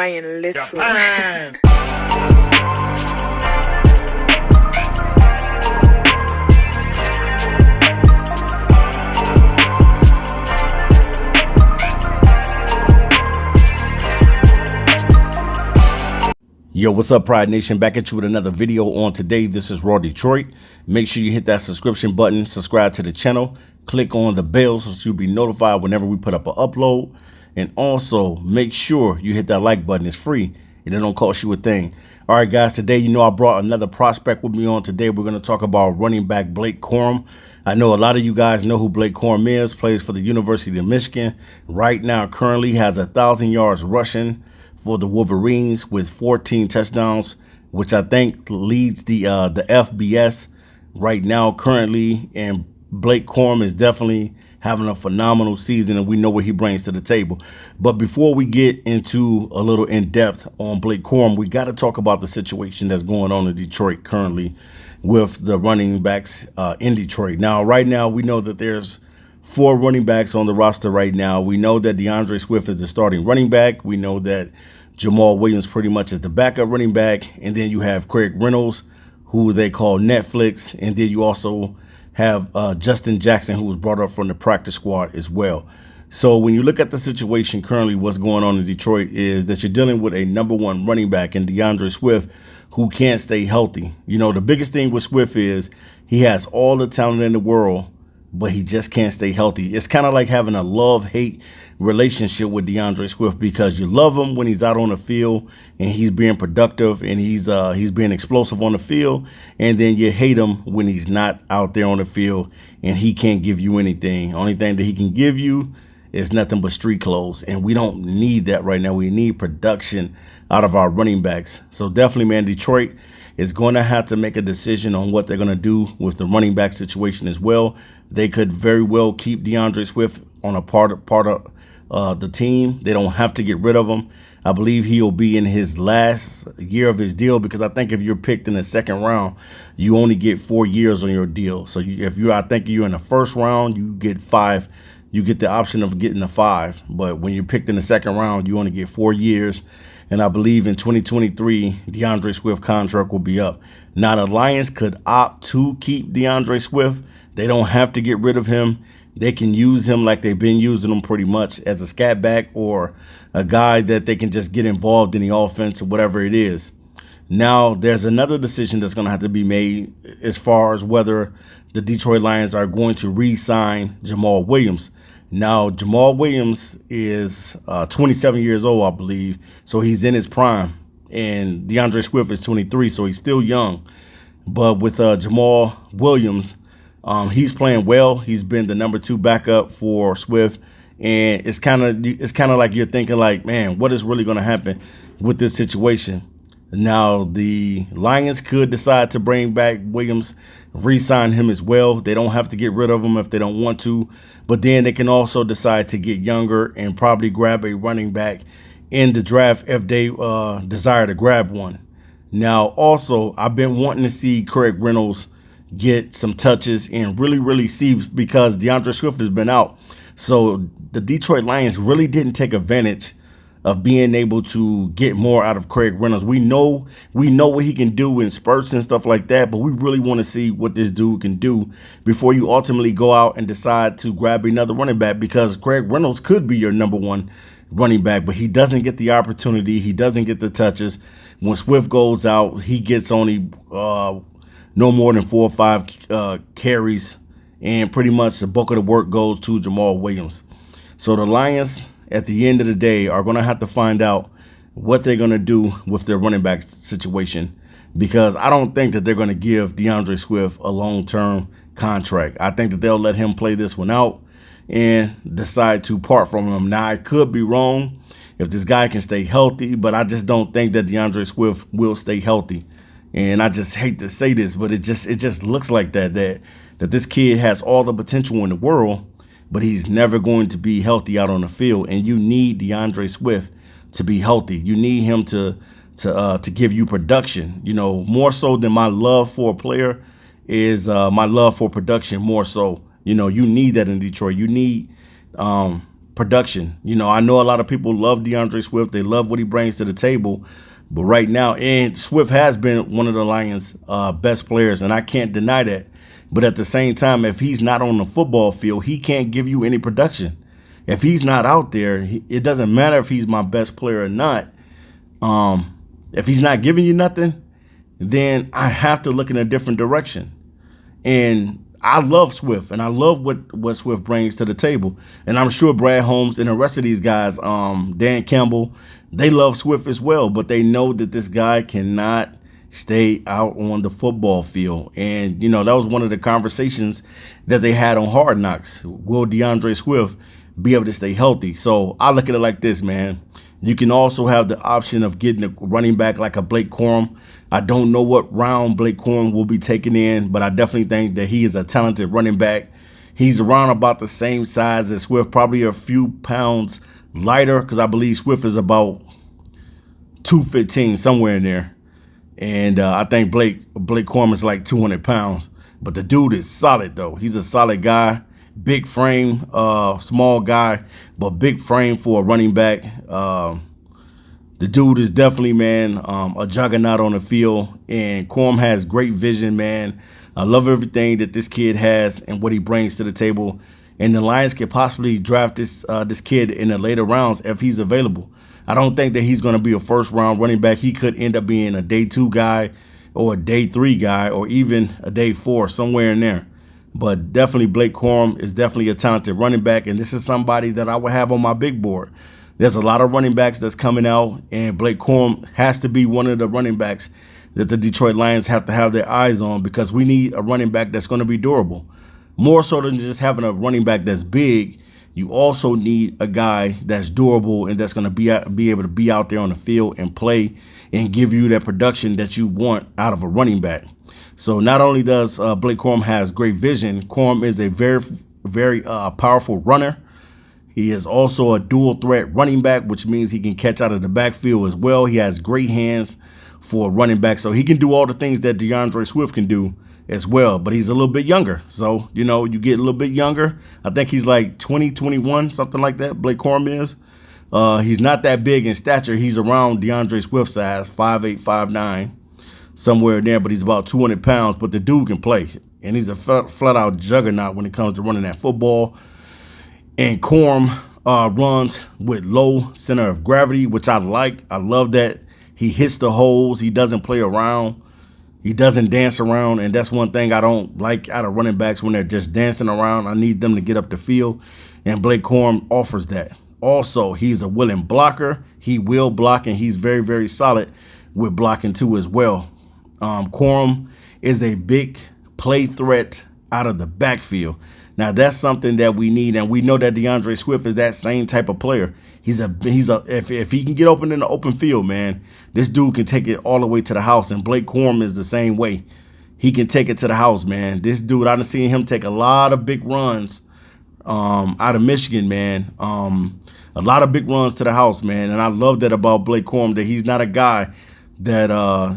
trying little. Japan. Yo, what's up, Pride Nation? Back at you with another video on today. This is Raw Detroit. Make sure you hit that subscription button, subscribe to the channel, click on the bell so you'll be notified whenever we put up an upload. And also make sure you hit that like button. It's free and it don't cost you a thing. All right, guys, today, I brought another prospect with me on today. We're going to talk about running back Blake Corum. I know a lot of you guys know who Blake Corum is, plays for the University of Michigan. Right now, currently has 1,000 yards rushing for the Wolverines with 14 touchdowns, which I think leads the FBS right now currently. And Blake Corum is definitely having a phenomenal season, and we know what he brings to the table. But before we get into a little in-depth on Blake Corum, we got to talk about the situation that's going on in Detroit currently with the running backs in Detroit. Now, right now, we know that there's 4 running backs on the roster right now. We know that DeAndre Swift is the starting running back. We know that Jamal Williams pretty much is the backup running back. And then you have Craig Reynolds, who they call Netflix. And then you also have Justin Jackson, who was brought up from the practice squad as well. So when you look at the situation currently, what's going on in Detroit is that you're dealing with a #1 running back in DeAndre Swift who can't stay healthy. The biggest thing with Swift is he has all the talent in the world, but he just can't stay healthy. It's kind of like having a love-hate relationship with DeAndre Swift, because you love him when he's out on the field and he's being productive and he's being explosive on the field, and then you hate him when he's not out there on the field and he can't give you anything. Only thing that he can give you is nothing but street clothes, and we don't need that right now. We need production out of our running backs. So definitely, man, Detroit is going to have to make a decision on what they're going to do with the running back situation as well. They could very well keep DeAndre Swift on a part of the team. They don't have to get rid of him. I believe he'll be in his last year of his deal, because I think if you're picked in the second round, you only get 4 years on your deal. So I think you're in the first round, you get 5. You get the option of getting the 5. But when you're picked in the second round, you only get 4 years. And I believe in 2023, DeAndre Swift contract will be up. Now, the Lions could opt to keep DeAndre Swift. They don't have to get rid of him. They can use him like they've been using him pretty much as a scat back or a guy that they can just get involved in the offense or whatever it is. Now, there's another decision that's going to have to be made as far as whether the Detroit Lions are going to re-sign Jamal Williams. Now, Jamal Williams is 27 years old, I believe, so he's in his prime. And DeAndre Swift is 23, so he's still young. But with Jamal Williams, he's playing well. He's been the #2 backup for Swift, and it's kind of like you're thinking like, man, what is really going to happen with this situation? Now, the Lions could decide to bring back Williams, re-sign him as well. They don't have to get rid of him if they don't want to, but then they can also decide to get younger and probably grab a running back in the draft if they desire to grab one. Now, also, I've been wanting to see Craig Reynolds get some touches and really see, because DeAndre Swift has been out. So the Detroit Lions really didn't take advantage of being able to get more out of Craig Reynolds. We know what he can do in spurts and stuff like that, but we really want to see what this dude can do before you ultimately go out and decide to grab another running back, because Craig Reynolds could be your #1 running back, but he doesn't get the opportunity. He doesn't get the touches. When Swift goes out, he gets only no more than 4 or 5 carries, and pretty much the bulk of the work goes to Jamal Williams. So the Lions, at the end of the day, are going to have to find out what they're going to do with their running back situation, because I don't think that they're going to give DeAndre Swift a long-term contract. I think that they'll let him play this one out and decide to part from him. Now, I could be wrong if this guy can stay healthy, but I just don't think that DeAndre Swift will stay healthy. And I just hate to say this, but it just looks like that this kid has all the potential in the world, but he's never going to be healthy out on the field. And you need DeAndre Swift to be healthy. You need him to give you production. More so than my love for a player is my love for production more so. You need that in Detroit. You need production. I know a lot of people love DeAndre Swift. They love what he brings to the table. But right now, and Swift has been one of the Lions' best players, and I can't deny that. But at the same time, if he's not on the football field, he can't give you any production. If he's not out there, it doesn't matter if he's my best player or not. If he's not giving you nothing, then I have to look in a different direction. And I love Swift, and I love what Swift brings to the table. And I'm sure Brad Holmes and the rest of these guys, Dan Campbell, they love Swift as well. But they know that this guy cannot stay out on the football field. And, that was one of the conversations that they had on Hard Knocks. Will DeAndre Swift be able to stay healthy? So I look at it like this, man. You can also have the option of getting a running back like a Blake Corum. I don't know what round Blake Corum will be taken in, but I definitely think that he is a talented running back. He's around about the same size as Swift, probably a few pounds lighter, because I believe Swift is about 215, somewhere in there. And I think Blake Corum is like 200 pounds. But the dude is solid, though. He's a solid guy. Big frame, small guy, but big frame for a running back. The dude is definitely, man, a juggernaut on the field. And Corum has great vision, man. I love everything that this kid has and what he brings to the table. And the Lions could possibly draft this kid in the later rounds if he's available. I don't think that he's going to be a first-round running back. He could end up being a day 2 guy or a day 3 guy or even a day 4, somewhere in there. But definitely Blake Corum is definitely a talented running back, and this is somebody that I would have on my big board. There's a lot of running backs that's coming out, and Blake Corum has to be one of the running backs that the Detroit Lions have to have their eyes on, because we need a running back that's going to be durable. More so than just having a running back that's big, you also need a guy that's durable and that's going to be able to be out there on the field and play and give you that production that you want out of a running back. So not only does Blake Corum has great vision, Corum is a very, very powerful runner. He is also a dual threat running back, which means he can catch out of the backfield as well. He has great hands for a running back, so he can do all the things that DeAndre Swift can do as well. But he's a little bit younger, so you get a little bit younger. I think he's like 20, 21, something like that. Blake Corum is. He's not that big in stature. He's around DeAndre Swift size, 5'8", 5'9". Somewhere in there, but he's about 200 pounds. But the dude can play, and he's a flat-out juggernaut when it comes to running that football. And Corum runs with low center of gravity, which I like. I love that. He hits the holes. He doesn't play around. He doesn't dance around, and that's one thing I don't like out of running backs, when they're just dancing around. I need them to get up the field, and Blake Corum offers that. Also, he's a willing blocker. He will block, and he's very, very solid with blocking too as well. Corum is a big play threat out of the backfield. Now that's something that we need, and we know that DeAndre Swift is that same type of player. If he can get open in the open field, man, this dude can take it all the way to the house. And Blake Corum is the same way. He can take it to the house, man. This dude, I've seen him take a lot of big runs out of Michigan, man. A lot of big runs to the house, man. And I love that about Blake Corum, that he's not a guy that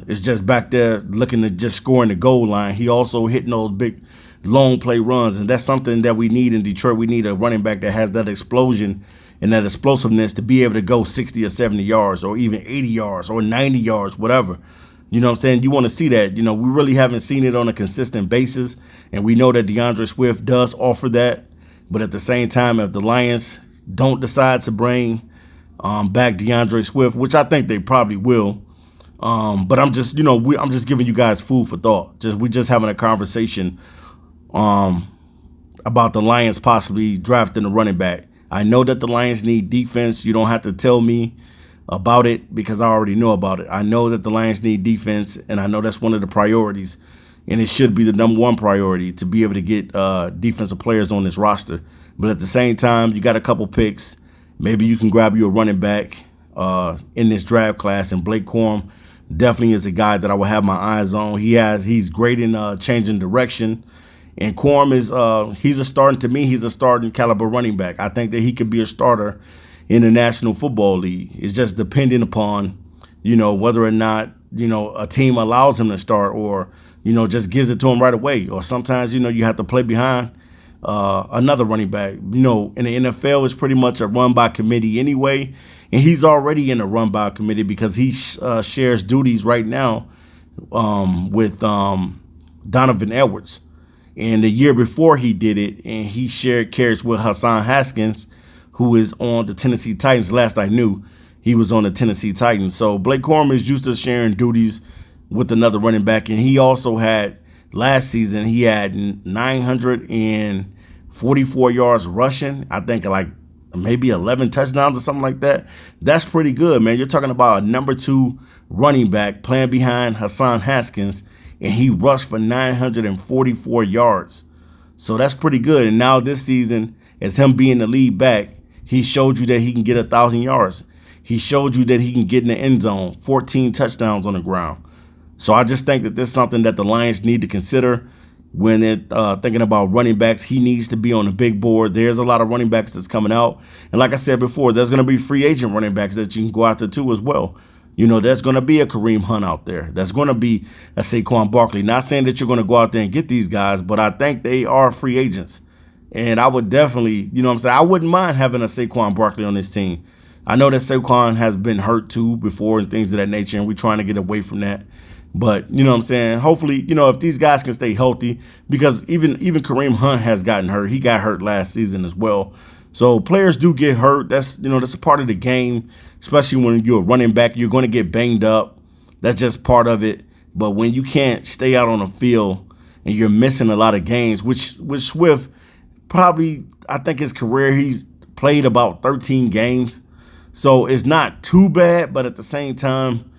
is just back there looking to just scoring the goal line. He also hitting those big long play runs, and that's something that we need in Detroit. We need a running back that has that explosion and that explosiveness to be able to go 60 or 70 yards or even 80 yards or 90 yards, whatever. You know what I'm saying? You want to see that. We really haven't seen it on a consistent basis, and we know that DeAndre Swift does offer that. But at the same time, if the Lions don't decide to bring back DeAndre Swift, which I think they probably will, but I'm just, I'm just giving you guys food for thought. We're just having a conversation about the Lions possibly drafting a running back. I know that the Lions need defense. You don't have to tell me about it, because I already know about it. I know that the Lions need defense, and I know that's one of the priorities, and it should be the #1 priority to be able to get defensive players on this roster. But at the same time, you got a couple picks. Maybe you can grab you a running back in this draft class, and Blake Corum definitely is a guy that I will have my eyes on. He's great in changing direction. And Corum is he's a starting caliber running back. I think that he could be a starter in the National Football League. It's just depending upon, whether or not, a team allows him to start, or, just gives it to him right away. Or sometimes, you have to play behind another running back. You know, in the NFL, it's pretty much a run by committee anyway, and he's already in a run by committee because he shares duties right now with Donovan Edwards. And the year before he did it, and he shared carries with Hassan Haskins, who is on the Tennessee Titans. Last I knew, he was on the Tennessee Titans. So Blake Corum is used to sharing duties with another running back. And he also had, last season, he had 944 yards rushing. I think like maybe 11 touchdowns or something like that. That's pretty good, man. You're talking about a number 2 running back playing behind Hassan Haskins, and he rushed for 944 yards. So that's pretty good. And now this season, as him being the lead back, he showed you that he can get 1,000 yards. He showed you that he can get in the end zone, 14 touchdowns on the ground. So I just think that this is something that the Lions need to consider when they're thinking about running backs. He needs to be on the big board. There's a lot of running backs that's coming out. And like I said before, there's going to be free agent running backs that you can go after too as well. You know, there's going to be a Kareem Hunt out there. There's going to be a Saquon Barkley. Not saying that you're going to go out there and get these guys, but I think they are free agents. And I would definitely, you know what I'm saying, I wouldn't mind having a Saquon Barkley on this team. I know that Saquon has been hurt too before and things of that nature, and we're trying to get away from that. But, you know what I'm saying, hopefully, you know, if these guys can stay healthy, because even Kareem Hunt has gotten hurt. He got hurt last season as well. So players do get hurt. That's, you know, that's a part of the game, especially when you're a running back. You're going to get banged up. That's just part of it. But when you can't stay out on the field and you're missing a lot of games, which Swift probably, I think his career, he's played about 13 games. So it's not too bad, but at the same time,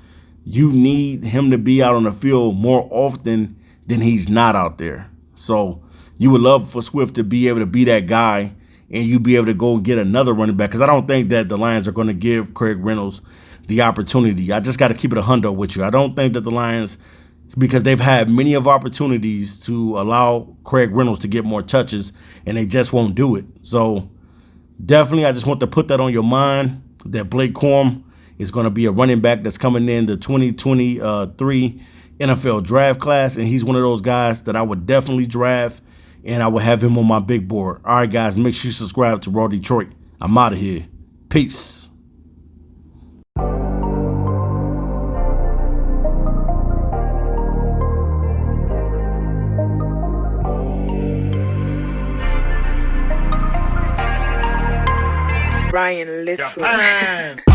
you need him to be out on the field more often than he's not out there. So you would love for Swift to be able to be that guy, and you be able to go and get another running back, because I don't think that the Lions are going to give Craig Reynolds the opportunity. I just got to keep it a hundo with you. I don't think that the Lions, because they've had many of opportunities to allow Craig Reynolds to get more touches, and they just won't do it. So definitely, I just want to put that on your mind, that Blake Corum is going to be a running back that's coming in the 2023 NFL draft class, and he's one of those guys that I would definitely draft, and I will have him on my big board. All right, guys, make sure you subscribe to Raw Detroit. I'm out of here. Peace. Brian Little.